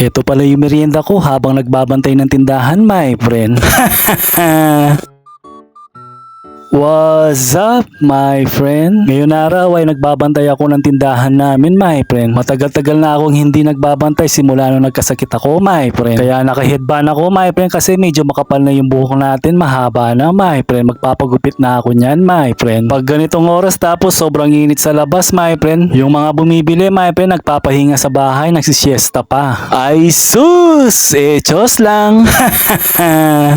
Ito pala yung merienda ko habang nagbabantay ng tindahan, my friend. What's up, my friend? Ngayon araw ay nagbabantay ako ng tindahan namin, my friend. Matagal-tagal na akong hindi nagbabantay simula nung nagkasakit ako, my friend. Kaya naka-headband ako, my friend, kasi medyo makapal na yung buhok natin, mahaba na, my friend. Magpapagupit na ako niyan, my friend. Pag ganitong oras tapos sobrang init sa labas, my friend, yung mga bumibili, my friend, nagpapahinga sa bahay, nagsisiesta pa. Ay sus! Chos lang.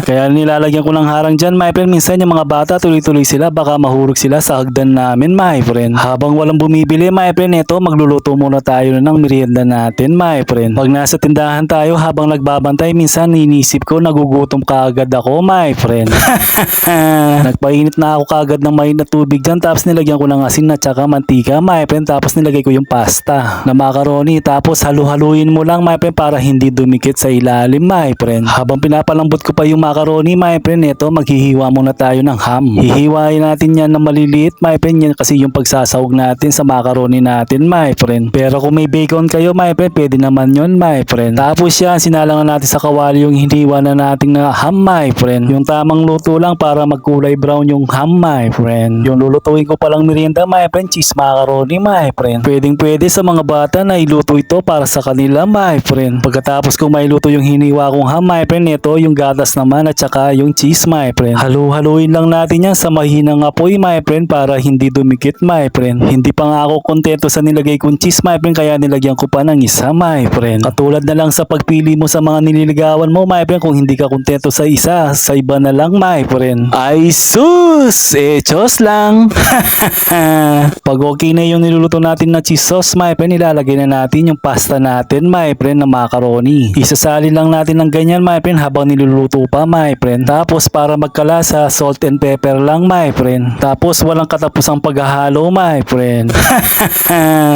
Kaya nilalagyan ko ng harang dyan, my friend. Minsan yung mga bata tuloy sila, baka mahurog sila sa hagdan namin, my friend. Habang walang bumibili, my friend, ito magluluto muna tayo ng merienda natin, my friend. Pag nasa tindahan tayo habang nagbabantay, minsan inisip ko nagugutom kaagad ako, my friend. Nagpainit na ako kaagad ng mainit na tubig dyan, tapos nilagyan ko ng asin at saka mantika, my friend, tapos nilagay ko yung pasta na macaroni, tapos halu-haluin mo lang, my friend, para hindi dumikit sa ilalim, my friend. Habang pinapalambot ko pa yung macaroni, my friend, ito maghihiwa muna tayo ng ham. Hihiwain natin yan na maliliit, my friend, yan kasi yung pagsasawag natin sa macaroni natin, my friend. Pero kung may bacon kayo, my friend, pwede naman yun, my friend. Tapos yan, sinalangan natin sa kawali yung hiniwa na natin na ham, my friend. Yung tamang luto lang para magkulay brown yung ham, my friend. Yung lulutuin ko palang merienda, my friend, cheese macaroni, my friend. Pwedeng pwede sa mga bata na iluto ito para sa kanila, my friend. Pagkatapos kung mailuto yung hiniwa kong ham, my friend, ito yung gatas naman at saka yung cheese, my friend. Halu-haluin lang natin yan sa mahinang apoy, my friend, para hindi dumikit, my friend. Hindi pa nga ako kontento sa nilagay kong cheese, my friend, kaya nilagyan ko pa ng isa, my friend. Katulad na lang sa pagpili mo sa mga nililigawan mo, my friend, kung hindi ka kontento sa isa, sa iba na lang, my friend. Ay sus! Chos lang. Pag okay na yung niluluto natin na cheese sauce, my friend, ilalagay na natin yung pasta natin, my friend, na macaroni. Isasali lang natin ng ganyan, my friend, habang niluluto pa, my friend. Tapos para magkalasa, salt and pepper lang, my friend. Tapos walang katapusang paghahalo, my friend.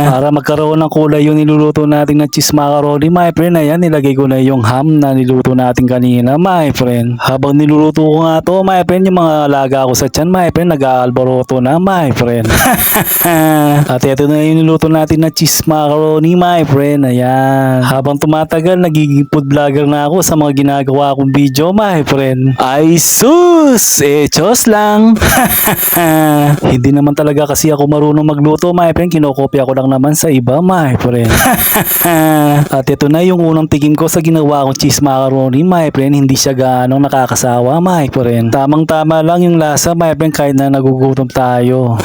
Para magkaroon ng kulay yung niluluto natin na cheese macaroni, my friend, ayan, nilagay ko na yung ham na niluto natin kanina, my friend. Habang niluluto ko nga to, my friend, yung mga alaga ko sa tiyan, my friend, nag-aalboroto na, my friend. At ito na yung niluto natin na cheese macaroni, my friend, ayan. Habang tumatagal, nagiging food vlogger na ako sa mga ginagawa kong video, my friend. Ay sus! Chos lang. Hindi naman talaga kasi ako marunong magluto, my friend. Kinokopya ko lang naman sa iba, my friend. At ito na yung unang tingin ko sa ginawa kong cheese macaroni, my friend. Hindi siya gaano nakakasawa, my friend. Tamang-tama lang yung lasa, my friend, kahit na nagugutom tayo.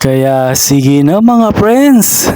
Kaya sige na mga friends,